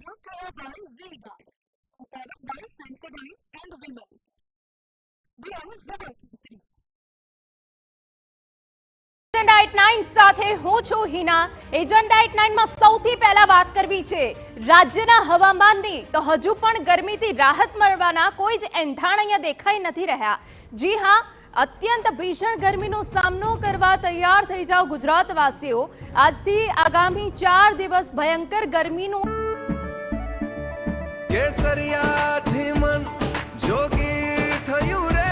brought to you by Vega, a product by Sensodyne and Vimal. We are Zubal. Agenda 9 સાથે હું છું Hina. Agenda 9 માં સૌથી પહેલા વાત કરવી છે રાજ્યના હવામાનની, તો હજુ પણ ગરમીથી રાહત મળવાના કોઈ જ એંધાણ અહીંયા દેખાઈ નથી રહ્યા। જી હા, અત્યંત ભીષણ ગરમીનો સામનો કરવા તૈયાર થઈ જાઓ ગુજરાતવાસીઓ। આજથી આગામી 4 દિવસ ભયંકર ગરમીનું કેસરિયાથી મન જોગી થયું રે,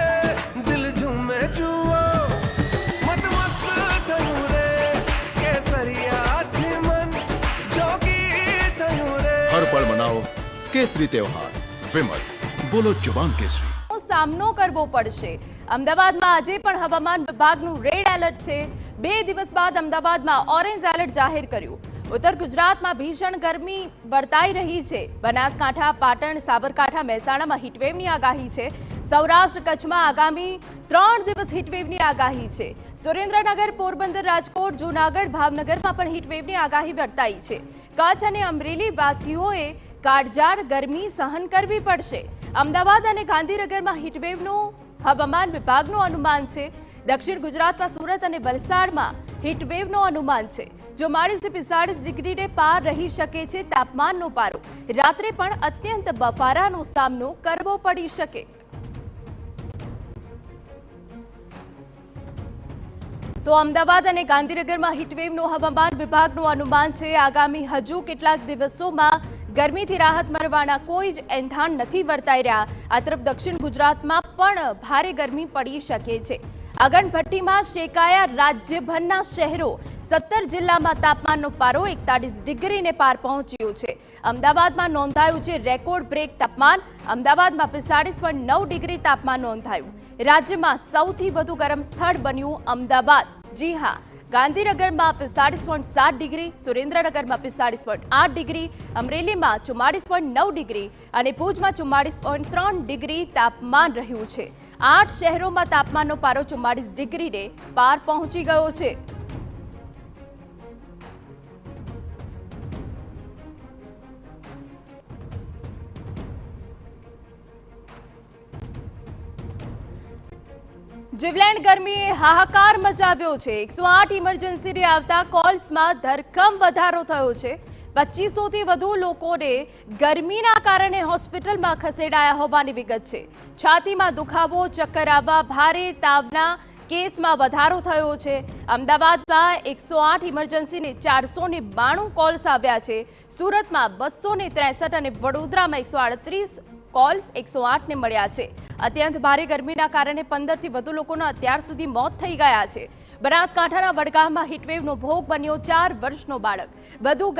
દિલ ઝૂમે જુઓ મત મસ્ત થયું રે, કેસરિયાથી મન જોગી થયું રે। हर पल मनाओ केसरी त्योहार। विमल, बोलो जुबान केसरी। સામનો કરવો પડશે। અમદાવાદમાં આજે પણ હવામાન વિભાગનું રેડ એલર્ટ છે। 2 દિવસ બાદ અમદાવાદમાં ઓરેન્જ એલર્ટ જાહેર કર્યું। ઉત્તર ગુજરાતમાં ભીષણ ગરમી વર્તાઈ રહી છે। બનાસકાંઠા, પાટણ, સાબરકાંઠા, મહેસાણામાં હીટવેવની આગાહી છે। સૌરાષ્ટ્ર કચ્છમાં આગામી 3 દિવસ હીટવેવની આગાહી છે। સુરેન્દ્રનગર, પોરબંદર, રાજકોટ, જૂનાગઢ, ભાવનગરમાં પણ હીટવેવની આગાહી વર્તાઈ છે। કચ્છ અને અમરેલી વાસીઓએ કાળઝાળ ગરમી સહન કરવી પડશે। અમદાવાદ અને ગાંધીનગરમાં હીટવેવનું હવામાન વિભાગનું અનુમાન છે। દક્ષિણ ગુજરાતમાં સુરત અને વલસાડમાં હીટવેવનું અનુમાન છે। જો 44 ડિગ્રીને પાર રહી શકે છે તાપમાનનો પારો। રાત્રે પણ અત્યંત બફારાનો સામનો કરવો પડી શકે। તો અમદાવાદ અને ગાંધીનગરમાં હીટવેવનું હવામાન વિભાગનું અનુમાન છે। આગામી હજુ કેટલાક દિવસોમાં ગરમીથી રાહત મળવાના કોઈ જ એંધાણ નથી વર્તાઈ રહ્યા। આ તરફ દક્ષિણ ગુજરાતમાં પણ ભારે ગરમી પડી શકે છે। અગનભટ્ટીમાં શેકાયા રાજ્યભરના શહેરો। 17 જિલ્લામાં તાપમાનનો પારો 41 ડિગ્રીને પાર પહોંચ્યો છે। અમદાવાદમાં નોંધાયું છે રેકોર્ડ બ્રેક તાપમાન। અમદાવાદમાં 45.9 ડિગ્રી તાપમાન નોંધાયું। રાજ્યમાં સૌથી વધુ ગરમ સ્થળ બન્યું અમદાવાદ। જી હા, ગાંધીનગરમાં 45.7 ડિગ્રી, સુરેન્દ્રનગરમાં 45.8 ડિગ્રી, અમરેલીમાં 44.9 ડિગ્રી અને ભુજમાં 44.3 ડિગ્રી તાપમાન રહ્યું છે। 8 શહેરોમાં તાપમાનનો પારો 44 ડિગ્રીને પાર પહોંચી ગયો છે। જીવલેણ ગરમીએ હાહાકાર મચાવ્યો છે। 108 ઇમરજન્સીને આવતા કોલ્સમાં ધરખમ વધારો થયો છે। 2500થી વધુ લોકોને ગરમીના કારણે હોસ્પિટલમાં ખસેડાયા હોવાની વિગત છે। છાતીમાં દુખાવો, ચક્કર આવવા, ભારે તાવના કેસમાં વધારો થયો છે। અમદાવાદમાં 108 ઇમરજન્સીને 492 કોલ્સ આવ્યા છે। સુરતમાં 263 અને વડોદરામાં 138 કોલ્સ 108ને મળ્યા છે। અત્યંત ભારે ગરમીના કારણે 15થી વધુ લોકોના અત્યાર સુધી મોત થઈ ગયા છે। બનાસકાંઠાના વડગામમાં હીટવેવનો ભોગ બન્યો 4 વર્ષનો બાળક। વધુ ગરમી